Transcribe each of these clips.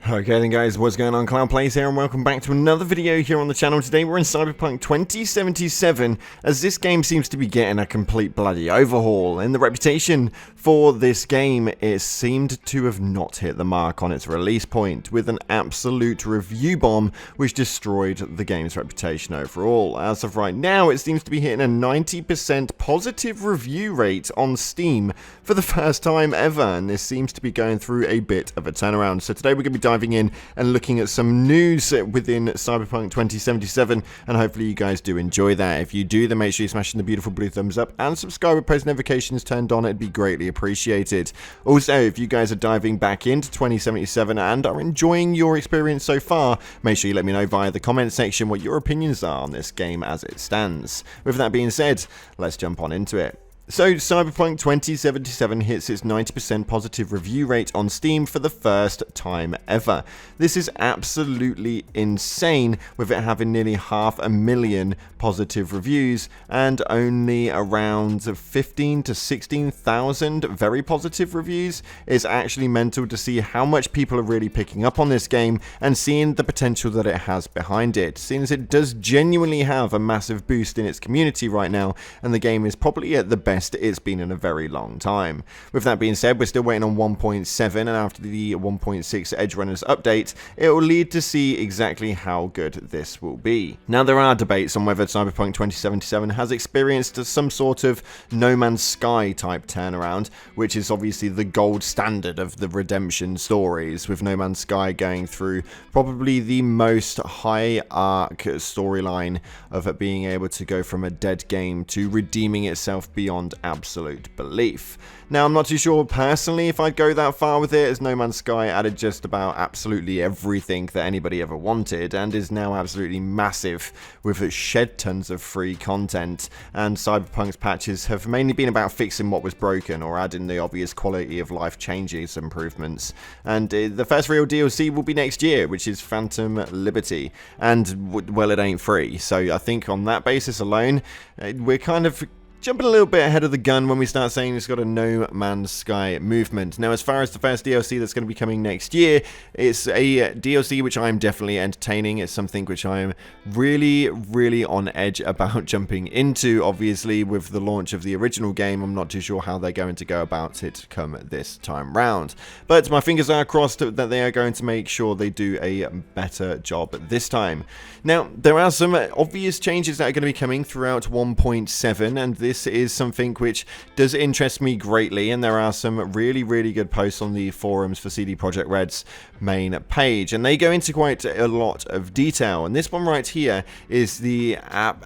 Okay then guys, what's going on? Cloud Plays here and welcome back to another video here on the channel. Today we're in Cyberpunk 2077 as this game seems to be getting a complete bloody overhaul. And the reputation for this game, it seemed to have not hit the mark on its release point with an absolute review bomb which destroyed the game's reputation overall. As of right now, it seems to be hitting a 90% positive review rate on Steam for the first time ever, and this seems to be going through a bit of a turnaround. So today we're going to be diving in and looking at some news within Cyberpunk 2077, and hopefully you guys do enjoy that. If you do, then make sure you're smashing the beautiful blue thumbs up and subscribe with post notifications turned on. It'd be greatly appreciated. Also, if you guys are diving back into 2077 and are enjoying your experience so far, make sure you let me know via the comment section what your opinions are on this game as it stands. With that being said, let's jump on into it. So, Cyberpunk 2077 hits its 90% positive review rate on Steam for the first time ever. This is absolutely insane, with it having nearly 500,000 positive reviews and only around 15 to 16,000 very positive reviews. It's actually mental to see how much people are really picking up on this game and seeing the potential that it has behind it, seeing as it does genuinely have a massive boost in its community right now, and the game is probably at the best it's been in a very long time. With that being said, we're still waiting on 1.7, and after the 1.6 Edge Runners update, it will lead to see exactly how good this will be. Now, there are debates on whether Cyberpunk 2077 has experienced some sort of No Man's Sky type turnaround, which is obviously the gold standard of the redemption stories, with No Man's Sky going through probably the most high arc storyline of it being able to go from a dead game to redeeming itself beyond absolute belief. Now, I'm not too sure personally if I'd go that far with it, as No Man's Sky added just about absolutely everything that anybody ever wanted and is now absolutely massive with it shed tons of free content, and Cyberpunk's patches have mainly been about fixing what was broken or adding the obvious quality of life changes improvements. And the first real DLC will be next year, which is Phantom Liberty, and well, it ain't free, so I think on that basis alone we're kind of jumping a little bit ahead of the gun when we start saying it's got a No Man's Sky movement. Now, as far as the first DLC that's going to be coming next year, it's a DLC which I'm definitely entertaining. It's something which I'm really on edge about jumping into. Obviously, with the launch of the original game, I'm not too sure how they're going to go about it come this time round. But my fingers are crossed that they are going to make sure they do a better job this time. Now, there are some obvious changes that are going to be coming throughout 1.7, and this is something which does interest me greatly, and there are some really good posts on the forums for CD Projekt Red's main page, and they go into quite a lot of detail. And this one right here is the app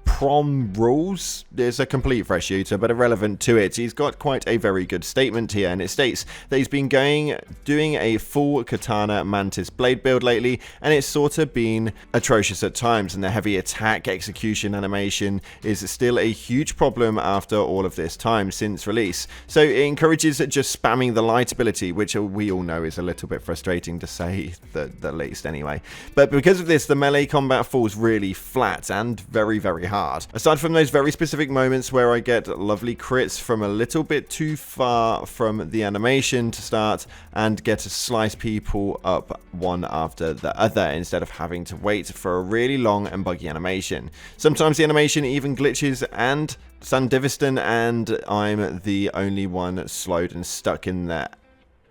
Prom rules. There's a complete fresh shooter, but irrelevant to it. He's got quite a very good statement here, and it states that he's been doing a full Katana Mantis blade build lately, and it's sort of been atrocious at times, and the heavy attack execution animation is still a huge problem after all of this time since release. So it encourages just spamming the light ability, which we all know is a little bit frustrating to say the least anyway. But because of this, the melee combat falls really flat and very hard. Aside from those very specific moments where I get lovely crits from a little bit too far from the animation to start and get to slice people up one after the other instead of having to wait for a really long and buggy animation. Sometimes the animation even glitches and Sandivistan, and I'm the only one slowed and stuck in that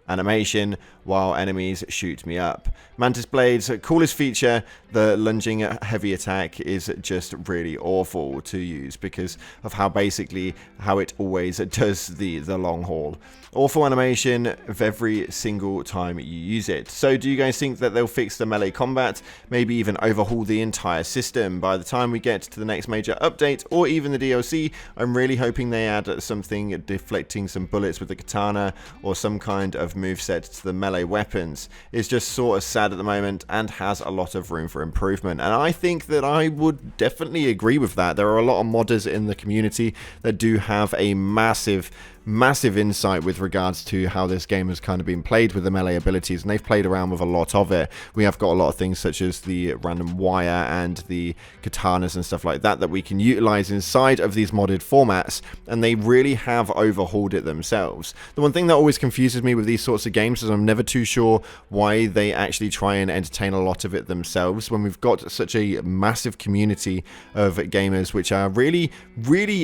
animation while enemies shoot me up. Mantis Blade's coolest feature, the lunging heavy attack, is just really awful to use because of how it always does the long haul. Awful animation of every single time you use it. So do you guys think that they'll fix the melee combat, maybe even overhaul the entire system by the time we get to the next major update or even the DLC? I'm really hoping they add something deflecting some bullets with the katana or some kind of moveset to the melee weapons. It's just sort of sad at the moment and has a lot of room for improvement, and I think that I would definitely agree with that. There are a lot of modders in the community that do have a massive massive insight with regards to how this game has kind of been played with the melee abilities, and they've played around with a lot of it. We have got a lot of things such as the random wire and the katanas and stuff like that we can utilize inside of these modded formats, and they really have overhauled it themselves. The one thing that always confuses me with these sorts of games is I'm never too sure why they actually try and entertain a lot of it themselves when we've got such a massive community of gamers which are really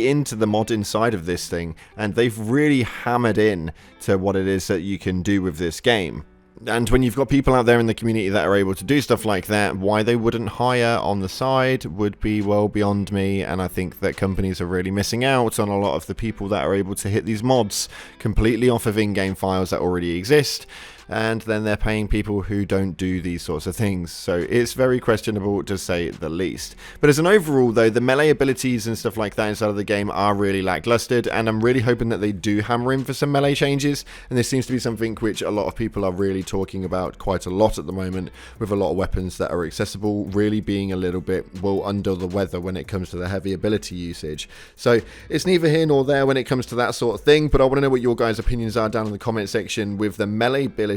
into the modding side of this thing, and they've really hammered in to what it is that you can do with this game. And when you've got people out there in the community that are able to do stuff like that, why they wouldn't hire on the side would be well beyond me, and I think that companies are really missing out on a lot of the people that are able to hit these mods completely off of in-game files that already exist, and then they're paying people who don't do these sorts of things. So it's very questionable, to say the least. But as an overall though, the melee abilities and stuff like that inside of the game are really lackluster, and I'm really hoping that they do hammer in for some melee changes, and this seems to be something which a lot of people are really talking about quite a lot at the moment, with a lot of weapons that are accessible really being a little bit, well, under the weather when it comes to the heavy ability usage. So it's neither here nor there when it comes to that sort of thing, but I want to know what your guys' opinions are down in the comment section with the melee abilities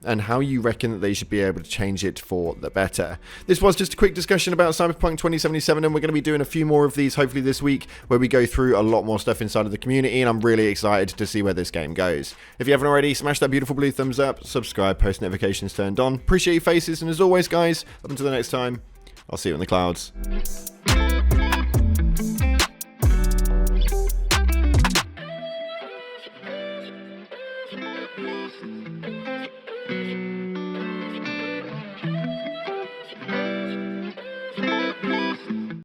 and how you reckon that they should be able to change it for the better. This was just a quick discussion about Cyberpunk 2077, and we're going to be doing a few more of these hopefully this week, where we go through a lot more stuff inside of the community, and I'm really excited to see where this game goes. If you haven't already, smash that beautiful blue thumbs up, subscribe, post notifications turned on. Appreciate your faces, and as always guys, up until the next time, I'll see you in the clouds.